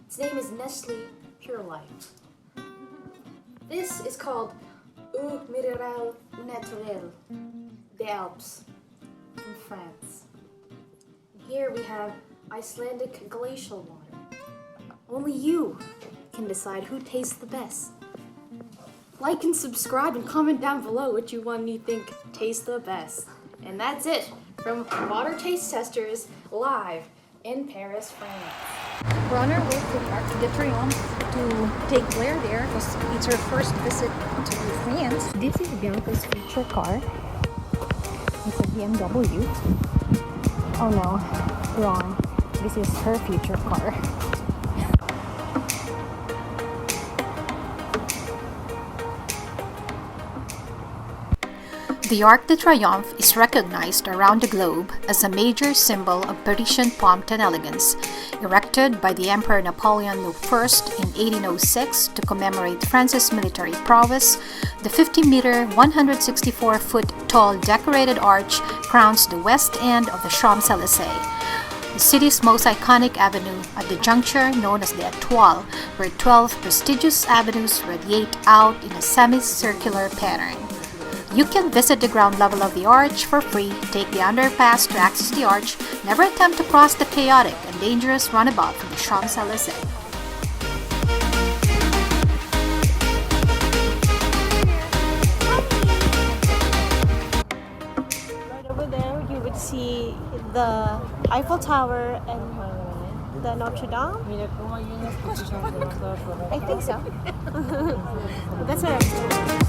Its name is Nestle Pure Life. This is called Eau Mineral Naturelle des Alpes from France. Here we have Icelandic glacial water. Only you can decide who tastes the best. Like and subscribe and comment down below what you think tastes the best. And that's it from Water Taste Testers live in Paris, France. We're on our way to the Arc de Triomphe to take Blair there because it's her first visit to France. This is Bianca's future car. It's a BMW. Oh no, wrong. This is her future car. The Arc de Triomphe is recognized around the globe as a major symbol of Parisian pomp and elegance, erected by the Emperor Napoleon I in 1806 to commemorate France's military prowess. The 50-meter, 164-foot tall decorated arch crowns the west end of the Champs-Élysées, the city's most iconic avenue at the juncture known as the Étoile, where 12 prestigious avenues radiate out in a semicircular pattern. You can visit the ground level of the arch for free, take the underpass to access the arch, never attempt to cross the chaotic and dangerous runabout from the Champs-Élysées. Right over there you would see the Eiffel Tower and the Notre Dame. I think so. That's what I'm saying.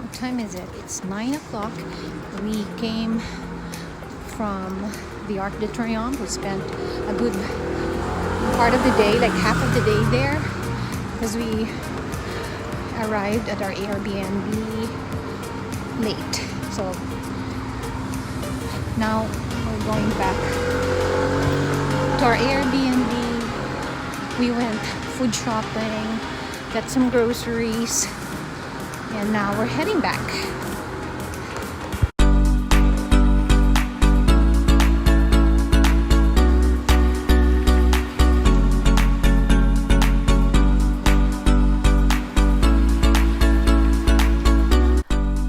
What time is it? It's 9 o'clock. We came from the Arc de Triomphe. We spent a good part of the day, like half of the day there, because we arrived at our Airbnb late. So now we're going back to our Airbnb. We went food shopping, got some groceries, and now we're heading back.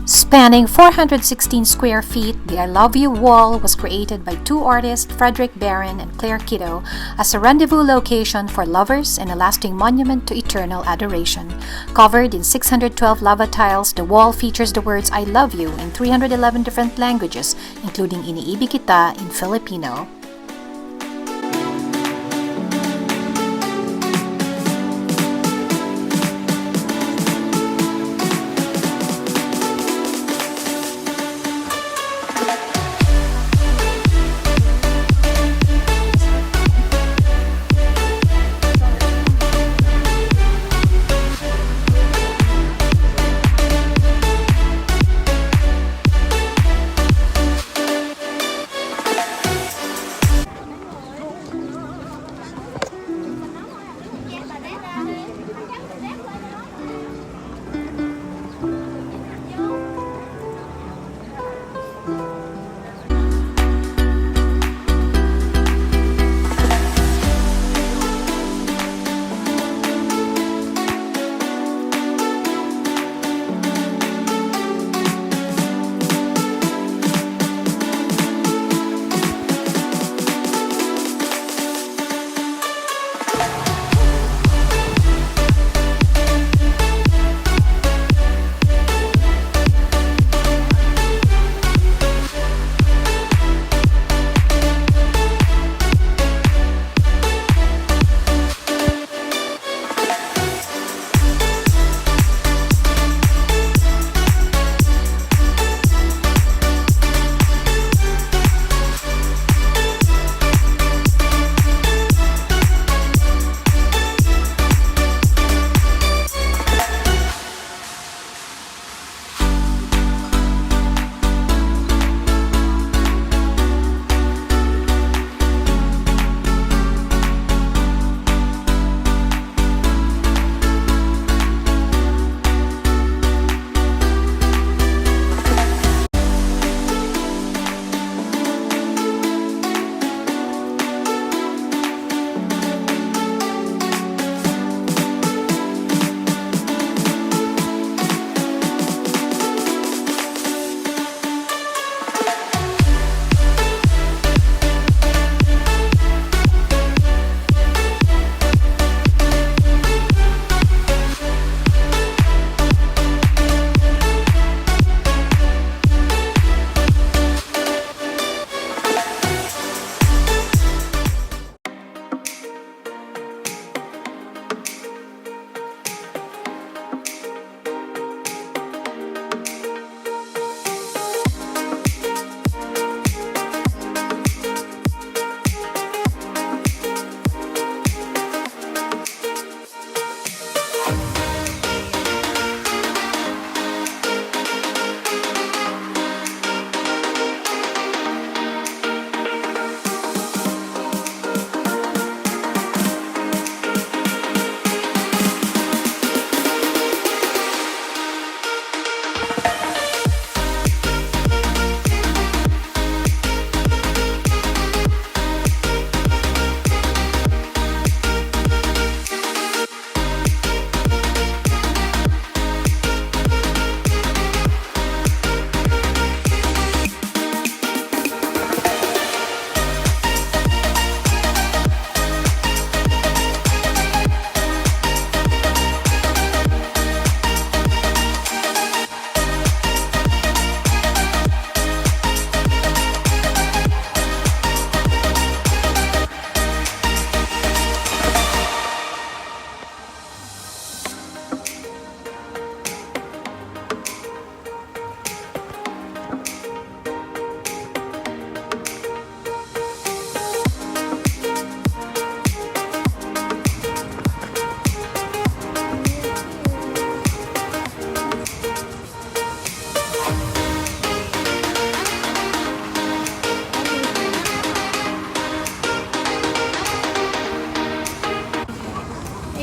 Spanning 416 square feet, the I Love You wall was created by two artists, Frederick Barron and Claire Kitto, as a rendezvous location for lovers and a lasting monument to eternal adoration. Covered in 612 lava tiles, the wall features the words I love you in 311 different languages, including Iniibig Kita in Filipino.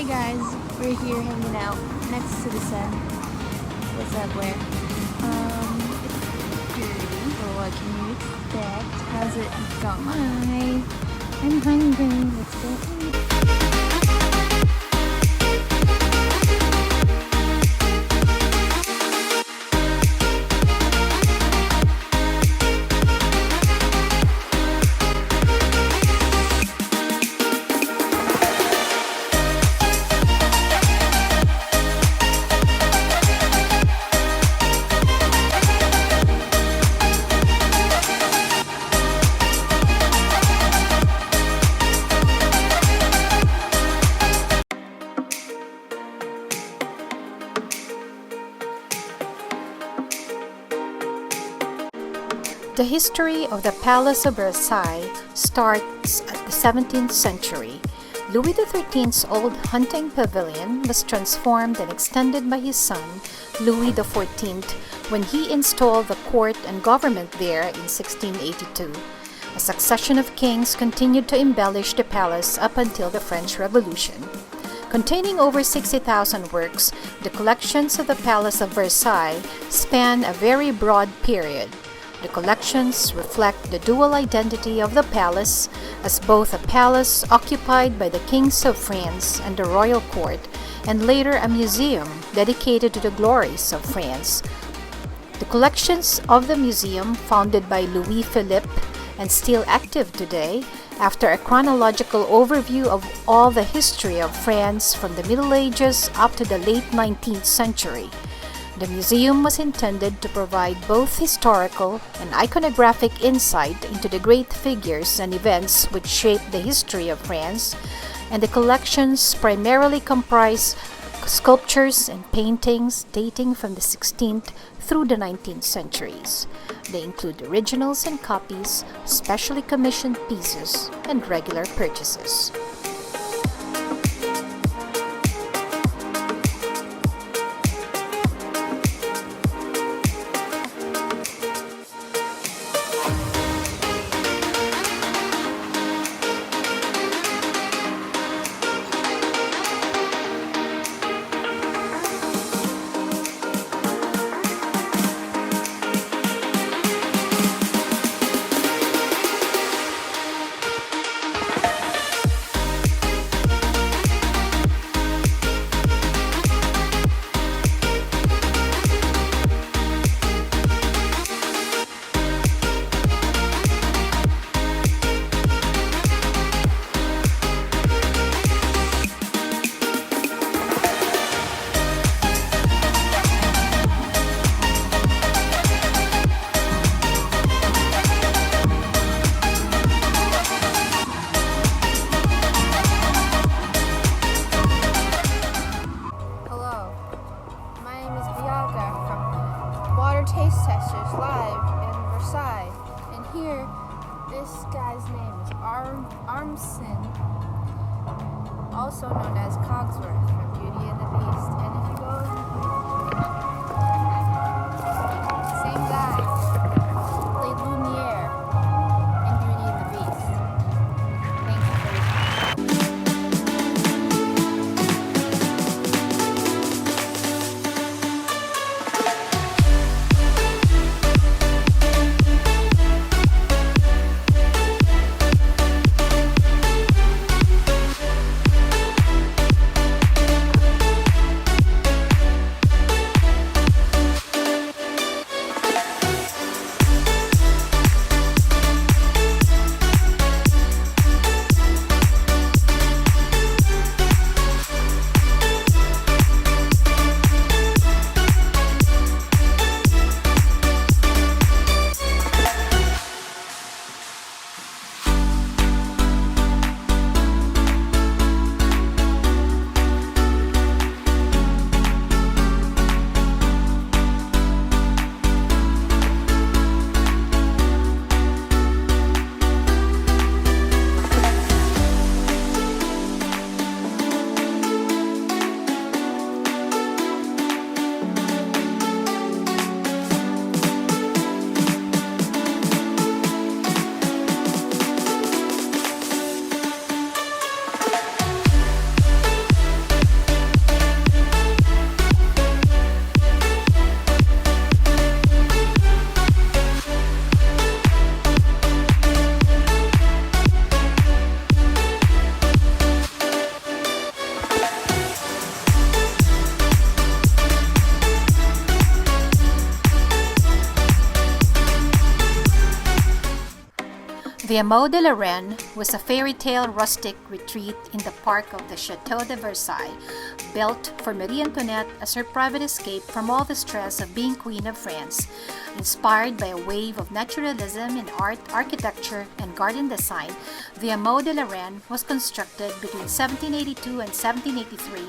guys, we're here hanging out next to the sun. What's up, Blair? It's dirty. Well, what can you expect? How's it going? Hi, I'm hungry. Let's go eat. The history of the Palace of Versailles starts at the 17th century. Louis XIII's old hunting pavilion was transformed and extended by his son, Louis XIV, when he installed the court and government there in 1682. A succession of kings continued to embellish the palace up until the French Revolution. Containing over 60,000 works, the collections of the Palace of Versailles span a very broad period. The collections reflect the dual identity of the palace as both a palace occupied by the kings of France and the royal court, and later a museum dedicated to the glories of France. The collections of the museum, founded by Louis Philippe and still active today, after a chronological overview of all the history of France from the Middle Ages up to the late 19th century. The museum was intended to provide both historical and iconographic insight into the great figures and events which shaped the history of France, and the collections primarily comprise sculptures and paintings dating from the 16th through the 19th centuries. They include originals and copies, specially commissioned pieces, and regular purchases. Hello, my name is Bianca from Water Taste Testers live in Versailles. And here, this guy's name is Armson, also known as Cogsworth from Beauty and the Beast. And if you go, same guy, played Lumiere in Beauty and the Beast. Thank you for your time. The Hameau de la Reine was a fairy tale rustic retreat in the park of the Chateau de Versailles, built for Marie Antoinette as her private escape from all the stress of being Queen of France. Inspired by a wave of naturalism in art, architecture, and garden design, the Hameau de la Reine was constructed between 1782 and 1783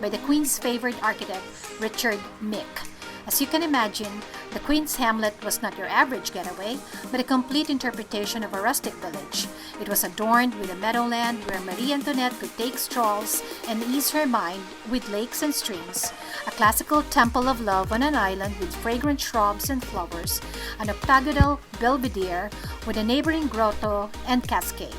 by the Queen's favorite architect, Richard Mick. As you can imagine, the Queen's Hamlet was not your average getaway, but a complete interpretation of a rustic village. It was adorned with a meadowland where Marie Antoinette could take strolls and ease her mind with lakes and streams, a classical temple of love on an island with fragrant shrubs and flowers, an octagonal belvedere with a neighboring grotto and cascade.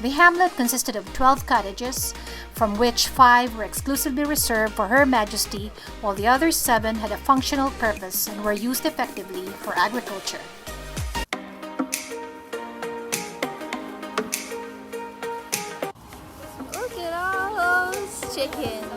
The hamlet consisted of 12 cottages, from which 5 were exclusively reserved for Her Majesty, while the other 7 had a functional purpose and were used effectively for agriculture. Look at all those chickens.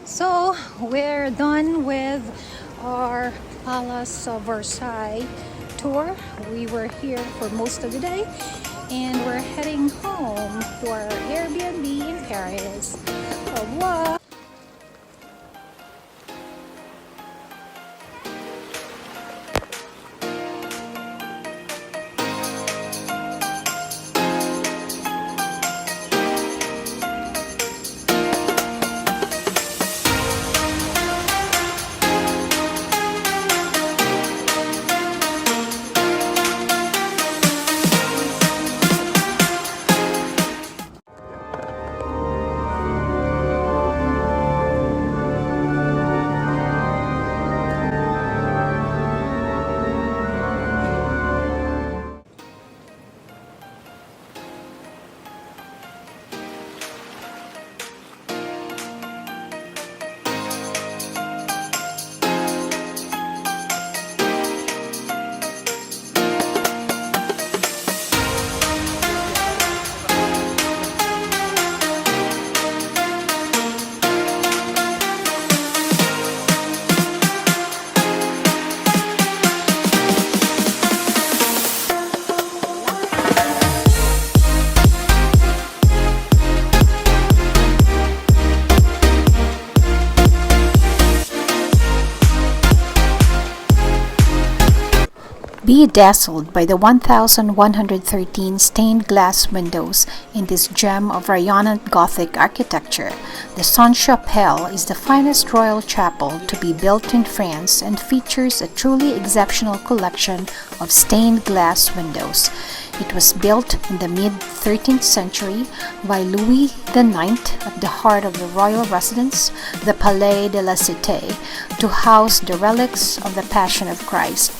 So we're done with our Palace of Versailles tour. We were here for most of the day and we're heading home to our Airbnb in Paris. Au revoir. Be dazzled by the 1,113 stained glass windows in this gem of Rayonnant Gothic architecture. The Sainte-Chapelle is the finest royal chapel to be built in France and features a truly exceptional collection of stained glass windows. It was built in the mid-13th century by Louis IX at the heart of the royal residence, the Palais de la Cité, to house the relics of the Passion of Christ.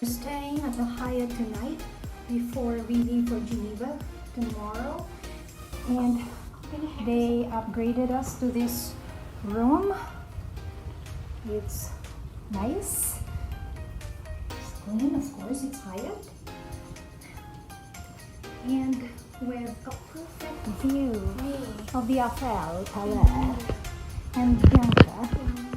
We're staying at the Hyatt tonight before we leave for Geneva tomorrow. And they upgraded us to this room. It's nice. It's clean, of course, it's Hyatt. And with a perfect view of the Eiffel Tower. And Bianca